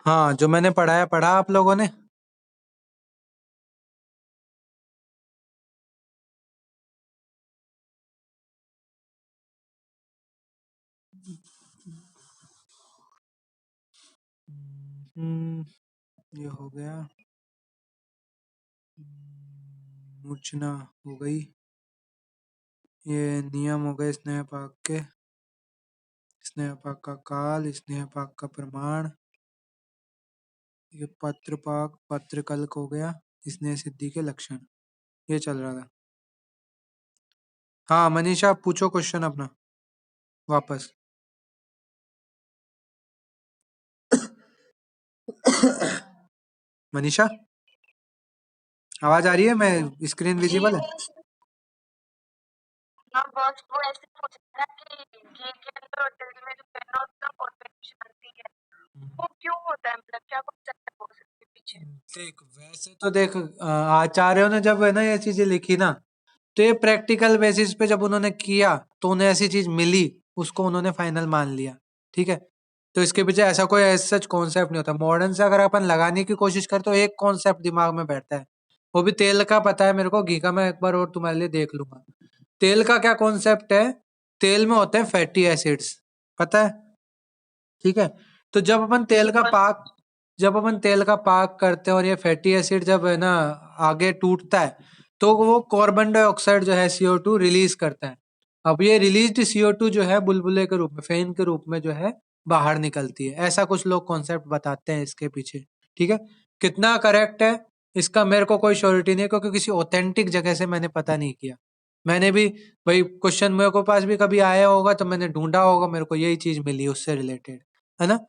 हाँ, जो मैंने पढ़ाया पढ़ा आप लोगों ने। ये हो गया। मूर्छना हो गई। ये नियम हो गए स्नेह पाक के। स्नेह पाक का काल, स्नेह पाक का प्रमाण। ये पत्र पाक, पत्र कल्क हो गया। स्नेह सिद्धि के लक्षण। ये चल रहा था। हाँ मनीषा, पूछो क्वेश्चन अपना वापस। मनीषा, आवाज आ रही है? मैं स्क्रीन विजिबल है? देख वैसे तो देख, आचार्यों ने जब है ना ये चीजें लिखी ना, तो ये प्रैक्टिकल बेसिस पे जब उन्होंने किया तो उन्हें ऐसी चीज मिली, उसको उन्होंने फाइनल मान लिया। ठीक है, तो इसके पीछे ऐसा कोई सच कॉन्सेप्ट नहीं होता। मॉडर्न से अगर अपन लगाने की कोशिश करें तो एक कॉन्सेप्ट दिमाग में बैठता है, वो भी तेल का पता है मेरे को, घी का मैं एक बार और तुम्हारे लिए देख लूंगा। तेल का क्या कॉन्सेप्ट है? तेल में होते हैं फैटी एसिड्स, पता है? ठीक है, तो जब अपन तेल का पाक करते हैं और ये फैटी एसिड जब है ना आगे टूटता है, तो वो कार्बन डाइऑक्साइड जो है CO2 रिलीज करता है। अब ये रिलीज्ड CO2 जो है बुलबुले के रूप में, फेन के रूप में जो है बाहर निकलती है। ऐसा कुछ लोग कॉन्सेप्ट बताते हैं इसके पीछे। ठीक है, कितना करेक्ट है इसका मेरे को कोई श्योरिटी नहीं है, क्योंकि किसी ऑथेंटिक जगह से मैंने पता नहीं किया। मैंने भी भाई क्वेश्चन मेरे को पास भी कभी आया होगा तो मैंने ढूंढा होगा, मेरे को यही चीज मिली उससे रिलेटेड, है ना।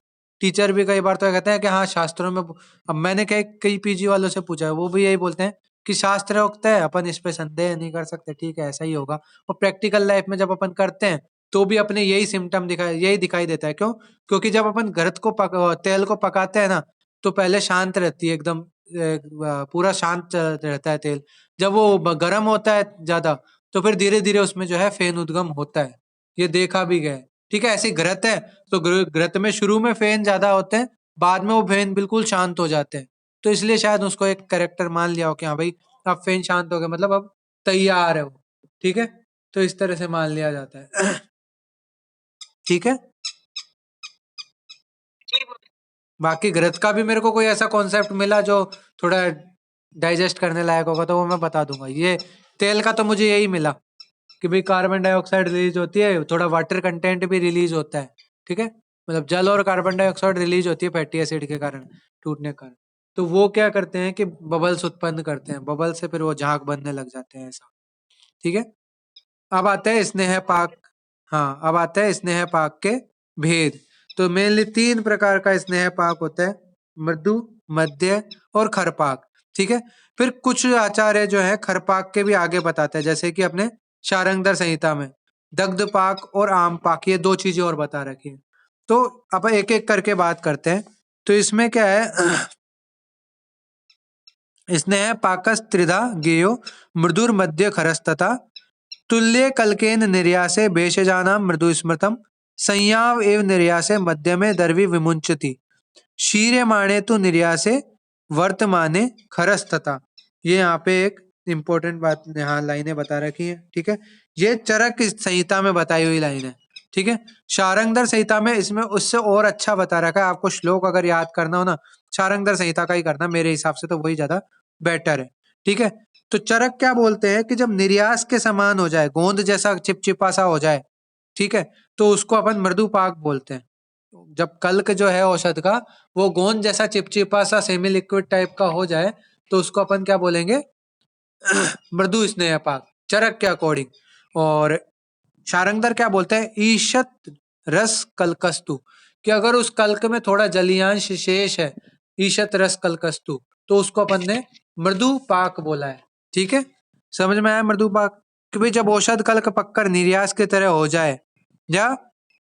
टीचर भी कई बार तो कहते हैं कि हाँ शास्त्रों में, अब मैंने कई कई PG वालों से पूछा है, वो भी यही बोलते हैं कि शास्त्रोक्त है, अपन इस पे संदेह नहीं कर सकते, ठीक है ऐसा ही होगा। और प्रैक्टिकल लाइफ में जब अपन करते हैं तो भी अपने यही दिखाई देता है। क्यों? क्योंकि जब अपन घृत को तेल को पकाते हैं ना, तो पहले शांत रहती है एकदम, पूरा शांत रहता है तेल। जब वो गर्म होता है ज्यादा, तो फिर धीरे धीरे उसमें जो है फेन उद्गम होता है। ये देखा भी गया है। ठीक है, ऐसी घृत है तो घृत में शुरू में फेन ज्यादा होते हैं, बाद में वो फेन बिल्कुल शांत हो जाते हैं। तो इसलिए शायद उसको एक करेक्टर मान लिया हो कि हाँ भाई अब फेन शांत हो गया, मतलब अब तैयार है वो। ठीक है, तो इस तरह से मान लिया जाता है। ठीक है, बाकी घृत का भी मेरे को कोई ऐसा कॉन्सेप्ट मिला जो थोड़ा डाइजेस्ट करने लायक होगा तो वो मैं बता दूंगा। ये तेल का तो मुझे यही मिला कि भाई कार्बन डाइऑक्साइड रिलीज होती है, थोड़ा वाटर कंटेंट भी रिलीज होता है। ठीक है, मतलब जल और कार्बन डाइऑक्साइड रिलीज होती है फैटी एसिड के कारण, टूटने के कारण। तो वो क्या करते हैं कि बबल्स उत्पन्न करते हैं, बबल से फिर वो झाग बनने लग जाते हैं, ऐसा। ठीक है, अब आते हैं स्नेह पाक। हाँ, अब आते हैं स्नेह पाक के भेद। तो मेनली 3 प्रकार का स्नेह पाक होता है, मृदु, मध्य और खरपाक। ठीक है, फिर कुछ आचार्य जो है खरपाक के भी आगे बताते हैं, जैसे कि अपने शारंगधर संहिता में दग्ध पाक और आम पाक, ये 2 चीजें और बता रखी है। तो अब एक एक करके बात करते हैं। तो इसमें क्या है, स्नेह पाकस त्रिधा गेयो मृदुर मध्य खरस्तथा तुल्य कलकेन निर्यासे भेषजानां मृदु स्मृतम संयाव एव निर्यासे मध्य में दर्वी विमुंचति शीर्यमाणे तो निर्यासे वर्तमाने खरस्तता। ये यहाँ पे एक इम्पोर्टेंट बात यहाँ लाइनें बता रखी है। ठीक है, ये चरक संहिता में बताई हुई लाइन है। ठीक है, शारंगधर संहिता में इसमें उससे और अच्छा बता रखा है। आपको श्लोक अगर याद करना हो ना, शारंगधर संहिता का ही करना, मेरे हिसाब से तो वही ज्यादा बेटर है। ठीक है, तो चरक क्या बोलते हैं कि जब निर्यास के समान हो जाए, गोंद जैसा चिपचिपा सा हो जाए, ठीक है, तो उसको अपन मृदु पाक बोलते हैं। जब कल्क जो है औषध का वो गोंद जैसा चिपचिपा सा सेमी लिक्विड टाइप का हो जाए, तो उसको अपन क्या बोलेंगे? मृदु स्नेह पाक, चरक के अकॉर्डिंग। और शारंगधर क्या बोलते हैं? ईशत रस कल्कस्तु, कि अगर उस कल्क में थोड़ा जलियांश शेष है, ईशत रस कल्कस्तु, तो उसको अपन ने मृदु पाक बोला है। ठीक है, समझ में आया मृदु पाक? कि भाई जब औषध कल्क पककर निर्यास की तरह हो जाए या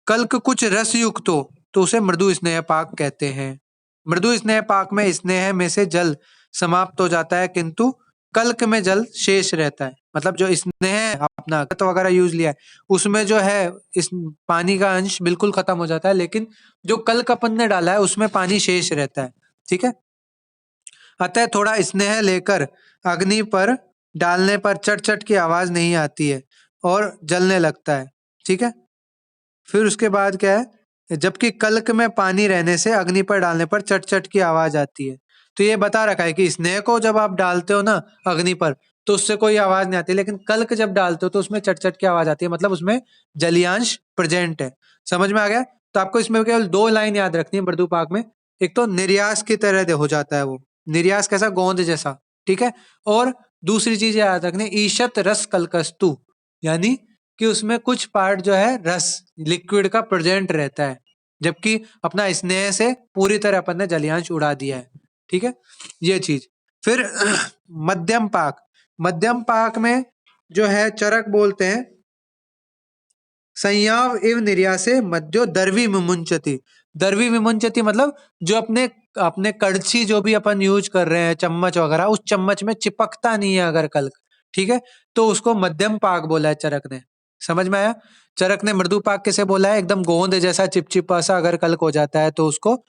कल्क कुछ रस युक्त हो, तो उसे मृदु स्नेह पाक कहते हैं। मृदु स्नेह पाक में स्नेह में से जल समाप्त हो जाता है, किंतु कल्क में जल शेष रहता है। मतलब जो स्नेह है अपना खत वगैरह यूज लिया है उसमें जो है इस पानी का अंश बिल्कुल खत्म हो जाता है, लेकिन जो कल्क अपन ने डाला है उसमें पानी शेष रहता है। ठीक है, अतः थोड़ा स्नेह लेकर अग्नि पर डालने पर चट चट की आवाज नहीं आती है और जलने लगता है। ठीक है, फिर उसके बाद क्या है, जबकि कल्क में पानी रहने से अग्नि पर डालने पर चट चट की आवाज आती है। तो ये बता रखा है कि स्नेह को जब आप डालते हो ना अग्नि पर तो उससे कोई आवाज नहीं आती, लेकिन कल्क जब डालते हो तो उसमें चट चट की आवाज आती है, मतलब उसमें जलियांश प्रेजेंट है। समझ में आ गया? तो आपको इसमें केवल दो लाइन याद रखनी है मृदुपाक में। एक तो निर्यास की तरह हो जाता है वो, निर्यास कैसा, गोंद जैसा। ठीक है, और दूसरी चीज याद रखनी, ईशत रस कलकस्तु, यानी कि उसमें कुछ पार्ट जो है रस लिक्विड का प्रेजेंट रहता है, जबकि अपना स्नेह से पूरी तरह अपन ने जलियांश उड़ा दिया है। ठीक है, ये चीज। फिर मध्यम पाक, मध्यम पाक में जो है चरक बोलते हैं संयाव इव निर्यासे मध्यो दर्वी विमुंचति। दर्वी विमुंचति मतलब जो अपने अपने कड़छी जो भी अपन यूज कर रहे हैं चम्मच वगैरह, उस चम्मच में चिपकता नहीं है अगर कल्क। ठीक है, तो उसको मध्यम पाक बोला है चरक ने। समझ में आया? चरक ने मृदु पाक किसे बोला है, एकदम गोंद जैसा चिपचिपा सा अगर कल्क हो जाता है तो उसको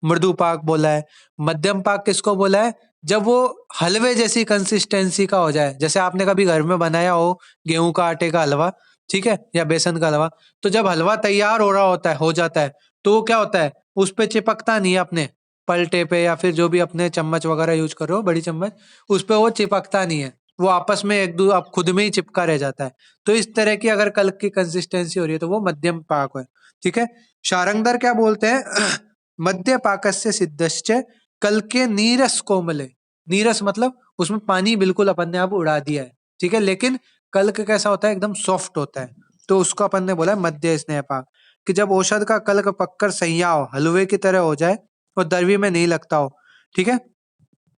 मृदु पाक बोला है। मध्यम पाक किसको बोला है, जब वो हलवे जैसी कंसिस्टेंसी का हो जाए, जैसे आपने कभी घर में बनाया हो गेहूं का आटे का हलवा, ठीक है, या बेसन का हलवा, तो जब हलवा तैयार हो रहा होता है, हो जाता है, तो वो क्या होता है, उस पे चिपकता नहीं है अपने पलटे पे, या फिर जो भी अपने चम्मच वगैरह यूज कर रहे हो बड़ी चम्मच, उस पे वो चिपकता नहीं है, वो आपस में एक दो आप खुद में ही चिपका रह जाता है। तो इस तरह की अगर कल्क की कंसिस्टेंसी हो रही है तो वो मध्यम पाक है। ठीक है, शारंगधर क्या बोलते हैं मध्य पाकस्य सिद्धश्च कल्के नीरस कोमले। नीरस मतलब उसमें पानी बिल्कुल अपन ने अब उड़ा दिया है। ठीक है, लेकिन कल्क कैसा होता है, एकदम सॉफ्ट होता है, तो उसको अपन ने बोला मध्य स्नेह पाक। कि जब औषध का कल्क पककर सैयाव हलवे की तरह हो जाए और दरवी में नहीं लगता हो। ठीक है,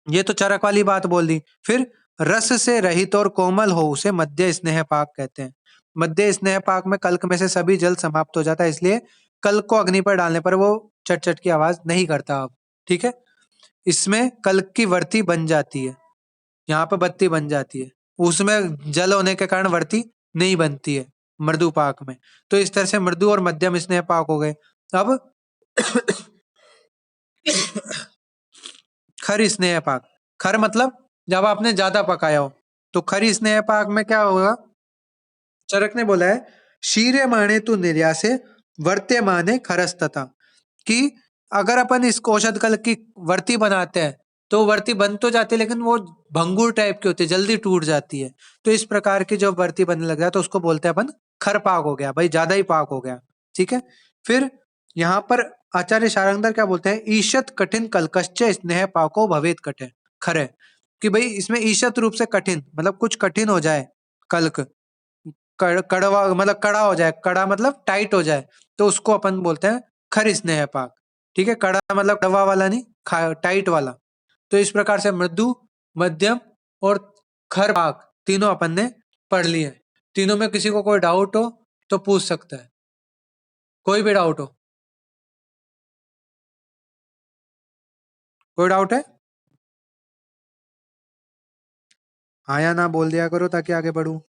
ये तो चरक वाली बात बोल दी। फिर रस से रहित और कोमल हो उसे मध्य स्नेह पाक कहते हैं। मध्य स्नेह पाक में कल्क में से सभी जल समाप्त हो जाता है, इसलिए कल्क को अग्नि पर डालने पर वो चट चट की आवाज नहीं करता अब। ठीक है, इसमें कल्क की वर्ती बन जाती है, यहाँ पे बत्ती बन जाती है, उसमें जल होने के कारण वर्ती नहीं बनती है मृदु पाक में। तो इस तरह से मृदु और मध्यम स्नेह पाक हो गए। अब खर स्नेह पाक। खर मतलब जब आपने ज्यादा पकाया हो, तो खरी स्नेह पाक में क्या होगा, चरक ने बोला है शीरे माने तू निर्यासे वर्ते माने खरस्तता। कि अगर अपन इस औषध कल की वर्ती बनाते हैं तो वर्ती बन तो जाती है, लेकिन वो भंगुर टाइप की होती है, जल्दी टूट जाती है। तो इस प्रकार की जो वर्ती बनने लग जाए तो उसको बोलते हैं अपन खर पाक हो गया, भाई ज्यादा ही पाक हो गया। ठीक है, फिर यहाँ पर आचार्य शारंगधर क्या बोलते हैं, ईशत कठिन कलकश्च स्नेह पाको भवेत कठिन खरे। कि भाई इसमें ईशत रूप से कठिन मतलब कुछ कठिन हो जाए कल्क, कड़वा मतलब कड़ा हो जाए, कड़ा मतलब टाइट हो जाए, तो उसको अपन बोलते हैं खर स्नेह पाक। ठीक है, कड़ा मतलब कड़वा वाला नहीं, टाइट वाला। तो इस प्रकार से मृदु, मध्यम और खर पाक तीनों अपन ने पढ़ लिए। तीनों में किसी को कोई डाउट हो तो पूछ सकता है, कोई भी डाउट हो। कोई डाउट है? हाँ या ना बोल दिया करो ताकि आगे बढ़ूं।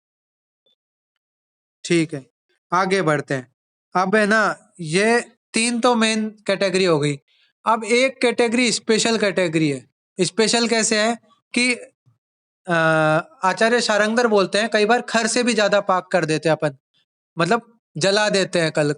ठीक है, आगे बढ़ते हैं। अब है ना, ये तीन तो मेन कैटेगरी हो गई। अब एक कैटेगरी स्पेशल कैटेगरी है। स्पेशल कैसे है कि आचार्य शारंगधर बोलते हैं कई बार खर से भी ज्यादा पाक कर देते हैं अपन, मतलब जला देते हैं कल,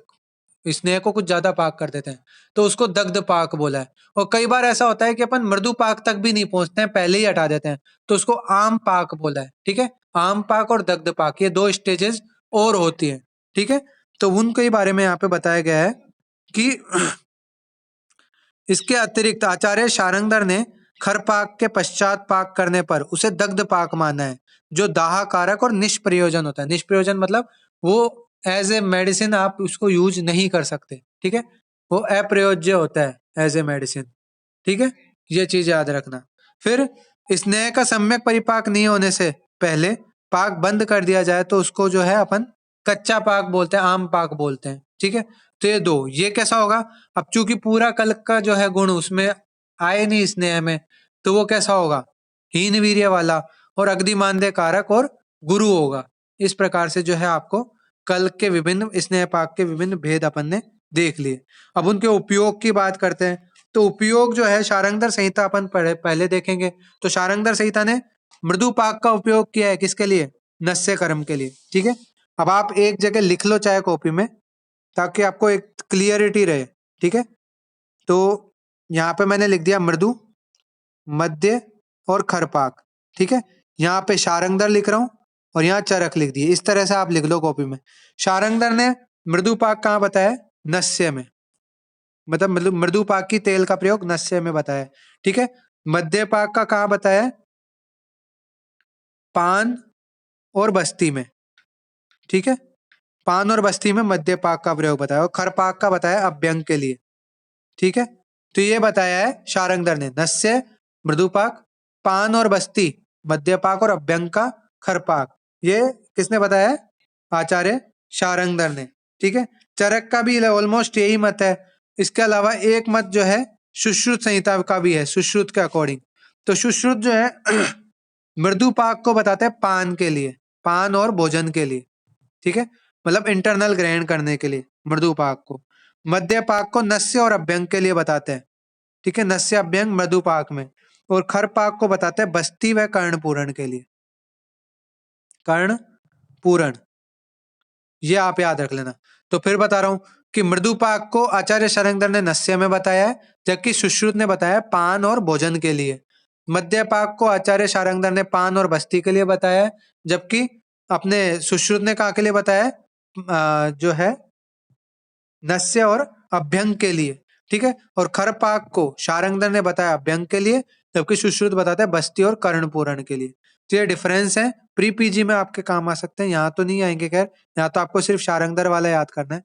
स्नेह को कुछ ज्यादा पाक कर देते हैं, तो उसको दग्ध पाक बोला है। और कई बार ऐसा होता है कि अपन मृदु पाक तक भी नहीं पहुंचते हैं, पहले ही हटा देते हैं, तो उसको आम पाक बोला है। ठीक है, आम पाक और दग्ध पाक ये दो स्टेजेस और होती है। ठीक है, तो उनके बारे में यहाँ पे बताया गया है कि इसके अतिरिक्त आचार्य शारंगधर ने खर पाक के पश्चात पाक करने पर उसे दग्ध पाक माना है, जो दाह कारक और निष्प्रयोजन होता है। निष्प्रयोजन मतलब वो एज ए मेडिसिन आप उसको यूज नहीं कर सकते। ठीक है, वो अप्रयोज्य होता है एज ए मेडिसिन। ठीक है, ये चीज याद रखना। फिर स्नेह का सम्यक परिपाक नहीं होने से पहले पाक बंद कर दिया जाए तो उसको जो है अपन कच्चा पाक बोलते हैं, आम पाक बोलते हैं। ठीक है, तो ये दो, ये कैसा होगा, अब चूंकि पूरा कल्क का जो है गुण उसमें आए नहीं स्नेह में, तो वो कैसा होगा, हीन वीर्य वाला। और अगदी मानदेय कारक और गुरु होगा। इस प्रकार से जो है आपको कल के विभिन्न स्नेहपाक के विभिन्न भेद अपन ने देख लिए। अब उनके उपयोग की बात करते हैं। तो उपयोग जो है शारंगधर संहिता अपन पहले देखेंगे। तो शारंगधर संहिता ने मृदुपाक का उपयोग किया है किसके लिए? नस्य कर्म के लिए। ठीक है, अब आप एक जगह लिख लो चाहे कॉपी में, ताकि आपको एक क्लियरिटी रहे। ठीक है, तो यहाँ पे मैंने लिख दिया मृदु, मध्य और खरपाक। ठीक है, यहाँ पे शारंगधर लिख रहा हूं और यहाँ चरक लिख दिए। इस तरह से आप लिख लो कॉपी में। शारंगधर ने मृदुपाक कहाँ बताया? नस्य में, मतलब मृदुपाक की तेल का प्रयोग नस्य में बताया। ठीक है, मध्यपाक का कहाँ बताया? पान और बस्ती में। ठीक है, पान और बस्ती में मध्यपाक का प्रयोग बताया। और खरपाक का बताया अभ्यंग के लिए। ठीक है, तो ये बताया है शारंगधर ने, नस्य मृदुपाक, पान और बस्ती मध्यपाक और अभ्यंग का खरपाक। ये किसने बताया है? आचार्य शारंगधर ने। ठीक है, चरक का भी ऑलमोस्ट यही मत है। इसके अलावा एक मत जो है सुश्रुत संहिता का भी है, सुश्रुत के अकॉर्डिंग। तो सुश्रुत जो है मृदुपाक को बताते हैं पान के लिए, पान और भोजन के लिए। ठीक है, मतलब इंटरनल ग्रहण करने के लिए मृदुपाक को। मध्यपाक को नस्य और अभ्यंग के लिए बताते हैं। ठीक है, नस्य अभ्यंग मृदुपाक में। और खरपाक को बताते हैं बस्ती व कर्ण पूरण के लिए। कर्ण पूरण, ये आप याद रख लेना। तो फिर बता रहा हूं कि मृदुपाक को आचार्य शारंगधर ने नस्य में बताया है, जबकि सुश्रुत ने बताया पान और भोजन के लिए। मध्यपाक को आचार्य शारंगधर ने पान और बस्ती के लिए बताया है, जबकि अपने सुश्रुत ने कहा के लिए बताया है? जो है नस्य और अभ्यंग के लिए। ठीक है, और खरपाक को शारंगधर ने बताया अभ्यंग के लिए, जबकि सुश्रुत बताता है बस्ती और कर्ण पूरण के लिए। तो ये डिफरेंस है, प्री पीजी में आपके काम आ सकते हैं, यहाँ तो नहीं आएंगे। खैर, यहाँ तो आपको सिर्फ शारंगधर वाला याद करना है।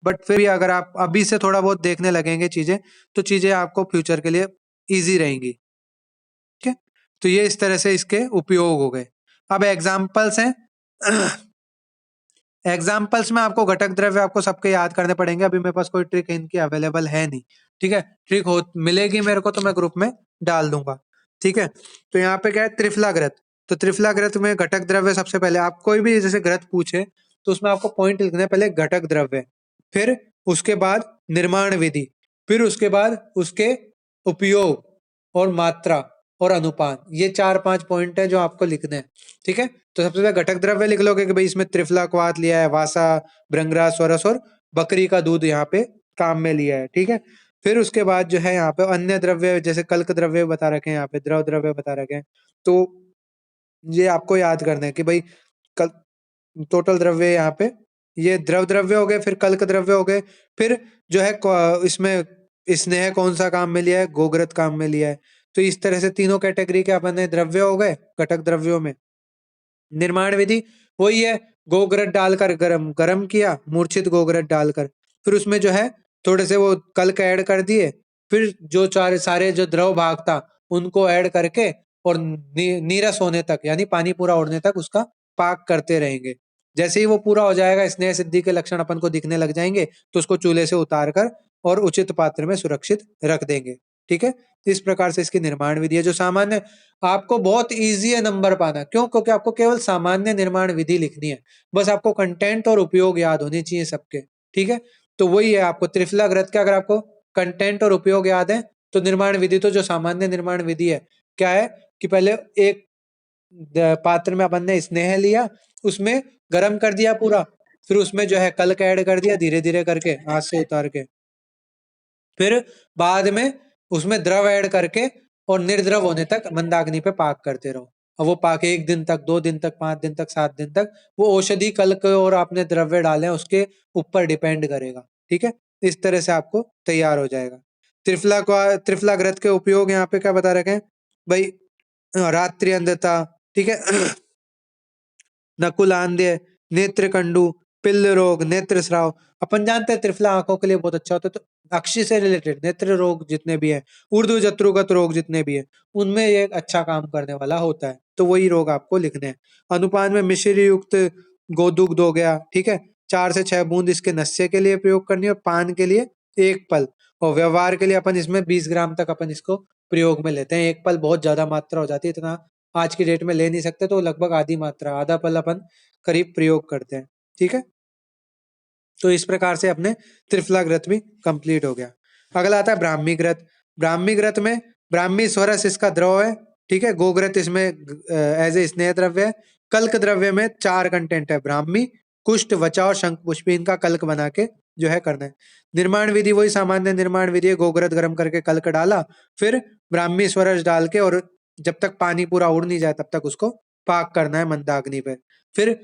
बट फिर भी अगर आप अभी से थोड़ा बहुत देखने लगेंगे चीजें, तो चीजें आपको फ्यूचर के लिए ईजी रहेंगी। ठीक है, तो ये इस तरह से इसके उपयोग हो गए। अब एग्जाम्पल्स हैं। एग्जाम्पल्स में आपको घटक द्रव्य आपको सबके याद करने पड़ेंगे। अभी मेरे पास कोई ट्रिक इनकी अवेलेबल है नहीं। ठीक है, ट्रिक हो मिलेगी मेरे को तो मैं ग्रुप में डाल दूंगा। ठीक है, तो यहाँ पे क्या है? त्रिफला घृत। तो त्रिफला घृत में घटक द्रव्य सबसे पहले, आप कोई भी जैसे घृत पूछे तो उसमें आपको पॉइंट लिखना है। पहले घटक द्रव्य, फिर उसके बाद निर्माण विधि, फिर उसके बाद उसके उपयोग और मात्रा और अनुपात। ये 4-5 पॉइंट है जो आपको लिखने हैं। ठीक है, तो सबसे पहले घटक द्रव्य लिख लोगे कि भाई इसमें त्रिफला क्वाथ लिया है, वासा, भृंगराज, स्वरस और बकरी का दूध यहाँ पे काम में लिया है। ठीक है, फिर उसके बाद जो है यहाँ पे अन्य द्रव्य जैसे कल्क द्रव्य बता रखे हैं, यहाँ पे द्रव द्रव्य बता रखे हैं। तो ये आपको याद करना है कि भाई कल टोटल द्रव्य यहाँ पे ये द्रव द्रव्य हो गए, फिर कल्क द्रव्य हो गए, फिर जो है इसमें स्नेह कौन सा काम में लिया है? गोघृत काम में लिया है। तो इस तरह से तीनों कैटेगरी के अपने द्रव्य हो गए घटक द्रव्यों में। निर्माण विधि वही है, गोघृत डालकर गरम गरम किया, मूर्छित गोघृत डालकर, फिर उसमें जो है थोड़े से वो कल्क ऐड कर दिए, फिर जो चार सारे जो द्रव भाग था उनको ऐड करके और नीरस होने तक, यानी पानी पूरा उड़ने तक उसका पाक करते रहेंगे। जैसे ही वो पूरा हो जाएगा, स्नेह सिद्धि के लक्षण अपन को दिखने लग जाएंगे, तो उसको चूल्हे से उतार कर और उचित पात्र में सुरक्षित रख देंगे। ठीक है, इस प्रकार से इसकी निर्माण विधि है, जो सामान्य आपको बहुत इजी है नंबर पाना। क्यों? क्योंकि आपको केवल सामान्य निर्माण विधि लिखनी है, बस आपको कंटेंट और उपयोग याद होने चाहिए सबके। ठीक है, तो वही है आपको त्रिफला घृत का अगर आपको कंटेंट और उपयोग याद है, तो निर्माण विधि तो जो सामान्य निर्माण विधि है क्या है कि पहले एक पात्र में अपन ने स्नेह लिया, उसमें गर्म कर दिया पूरा, फिर उसमें जो है कल्क ऐड कर दिया धीरे धीरे करके हाथ से उतार के, फिर बाद में उसमें द्रव ऐड करके और निर्द्रव होने तक मंदाग्नि पे पाक करते रहो। और वो पाक 1 दिन तक, 2 दिन तक, 5 दिन तक, 7 दिन तक, वो औषधि कल्क और आपने द्रव्य डाले उसके ऊपर डिपेंड करेगा। ठीक है, इस तरह से आपको तैयार हो जाएगा। त्रिफला घृत के उपयोग यहाँ पे क्या बता रखे हैं भाई? रात्रि अंधता, ठीक है, नकुलांध्य, नेत्रकंडु, पिल्ल रोग, नेत्र स्राव। अपन जानते हैं त्रिफला आंखों के लिए बहुत अच्छा होता है। तो अक्षि से रिलेटेड नेत्र रोग जितने भी है, ऊर्ध्व जत्रुगत रोग जितने भी है, उनमें ये एक अच्छा काम करने वाला होता है। तो वही रोग आपको लिखने हैं। अनुपान में मिश्री युक्त गोदुग्ध हो गया। ठीक है, 4 से 6 बूंद इसके नस्य के लिए प्रयोग करनी है और पान के लिए 1 पल। और व्यवहार के लिए अपन इसमें 20 ग्राम तक अपन इसको प्रयोग में लेते हैं। 1 पल बहुत ज्यादा मात्रा हो जाती है, इतना आज की डेट में ले नहीं सकते, तो लगभग आधी मात्रा, आधा पल अपन करीब प्रयोग करते हैं। ठीक है, तो इस प्रकार से अपने त्रिफला घृत भी कंप्लीट हो गया। अगला आता है ब्राह्मी घृत। ब्राह्मी घृत में ब्राह्मी स्वरस इसका द्रव है। ठीक है, गोघृत इसमें एज ए स्नेह द्रव्य है। कल्क द्रव्य में 4 कंटेंट है, ब्राह्मी, कुष्ठ, वचा और शंख पुष्पी, इनका कल्क बना के जो है करना है। निर्माण विधि वही सामान्य निर्माण विधि है, गोघृत गर्म करके कल्क डाला, फिर ब्राह्मी स्वरस डाल के, और जब तक पानी पूरा उड़ नहीं जाए तब तक उसको पाक करना है मंदाग्नि पे। फिर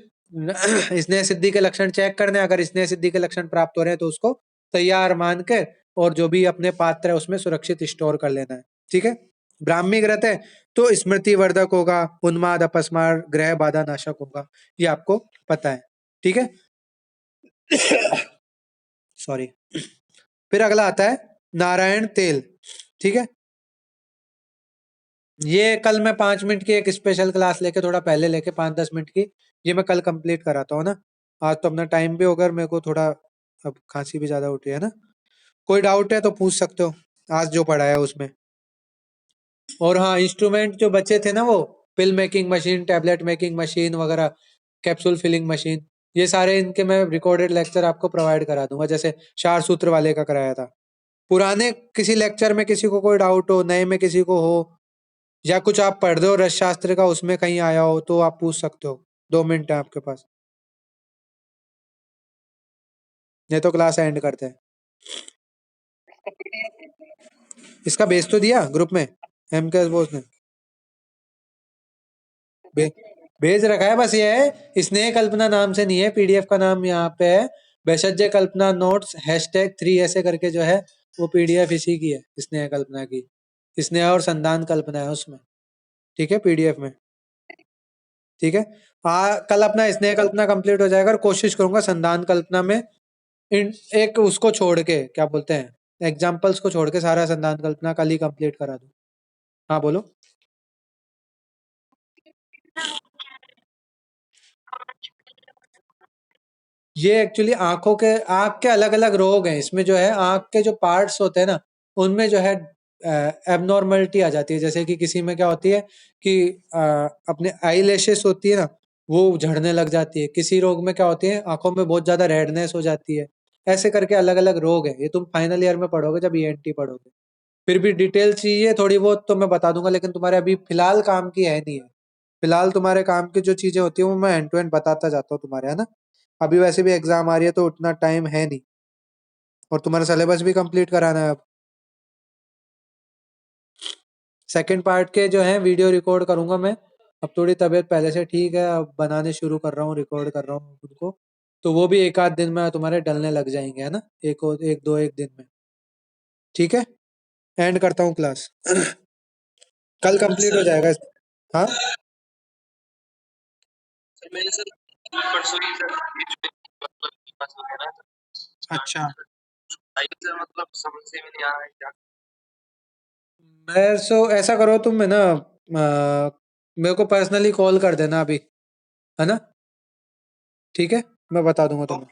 स्नेह सिद्धि के लक्षण चेक करने, अगर स्नेह सिद्धि के लक्षण प्राप्त हो रहे हैं तो उसको तैयार मान के और जो भी अपने पात्र है उसमें सुरक्षित स्टोर कर लेना है। ठीक है, ब्राह्मी घृत है तो स्मृति वर्धक होगा, उन्माद अपस्मार ग्रह बाधा नाशक होगा, ये आपको पता है। ठीक है, सॉरी। फिर अगला आता है नारायण तेल। ठीक है, ये कल मैं 5 मिनट की एक स्पेशल क्लास लेके, थोड़ा पहले लेके 5-10 मिनट की, ये मैं कल कंप्लीट कराता हूँ ना। आज तो अपना टाइम भी होगा, मेरे को थोड़ा अब खांसी भी ज्यादा उठी है ना। कोई डाउट है तो पूछ सकते हो आज जो पढ़ा है उसमें। और हाँ, इंस्ट्रूमेंट जो बचे थे ना, वो pill making machine, tablet making machine वगैरह, कैप्सूल फिलिंग मशीन, ये सारे इनके मैं रिकॉर्डेड लेक्चर आपको प्रोवाइड करा दूंगा, जैसे चार सूत्र वाले का कराया था। पुराने किसी लेक्चर में किसी को कोई डाउट हो, नए में किसी को हो, या कुछ आप पढ़ रहे हो रस शास्त्र का, उसमें कहीं आया हो तो आप पूछ सकते हो। 2 मिनट है आपके पास, नहीं तो क्लास एंड करते हैं। इसका भेज तो दिया ग्रुप में, एम के बोस ने भे, भेज रखा है, बस ये है स्नेह कल्पना नाम से नहीं है, पीडीएफ का नाम यहाँ पे है वैशज्य कल्पना नोट्स #3 ऐसे करके जो है, वो पीडीएफ इसी की है, स्नेह कल्पना की। स्नेह और संधान कल्पना है उसमें। ठीक है, पीडीएफ में। ठीक है, कल अपना स्नेह कल्पना कंप्लीट हो जाएगा, और कोशिश करूंगा संधान कल्पना में एक उसको छोड़ के, क्या बोलते हैं, एग्जाम्पल्स को छोड़ के सारा संधान कल्पना कल ही कंप्लीट करा दूं। हाँ बोलो। ये एक्चुअली आंख के अलग अलग रोग हैं, इसमें जो है आंख के जो पार्ट्स होते हैं ना, उनमें जो है एबनॉर्मलिटी आ जाती है। जैसे कि किसी में क्या होती है कि अपने आई लैशेस होती है ना, वो झड़ने लग जाती है। किसी रोग में क्या होती है, आंखों में बहुत ज्यादा रेडनेस हो जाती है। ऐसे करके अलग अलग रोग है, ये तुम फाइनल ईयर में पढ़ोगे जब ईएनटी पढ़ोगे। फिर भी डिटेल चाहिए थोड़ी बहुत तो मैं बता दूंगा, लेकिन तुम्हारे अभी फिलहाल काम की है नहीं है। फिलहाल तुम्हारे काम की जो चीजें होती है वो मैं एंड टू एंड बताता जाता हूँ तुम्हारे, है ना। अभी वैसे भी एग्जाम आ रही है तो उतना टाइम है नहीं, और तुम्हारा सिलेबस भी कंप्लीट कराना है अब। सेकंड पार्ट के जो है वीडियो रिकॉर्ड करूंगा मैं। अब थोड़ी तबीयत पहले से ठीक है, अब बनाने शुरू कर रहा हूँ, रिकॉर्ड कर रहा हूँ खुद को, तो वो भी एक आध दिन में तुम्हारे डलने लग जाएंगे, है ना। एक दिन में। ठीक है, एंड करता हूँ क्लास। कल कंप्लीट हो जाएगा। हाँ, अच्छा। मैं सो ऐसा करो तुम, है ना, मेरे को पर्सनली कॉल कर देना अभी, है ना। ठीक है, मैं बता दूंगा तुम्हें।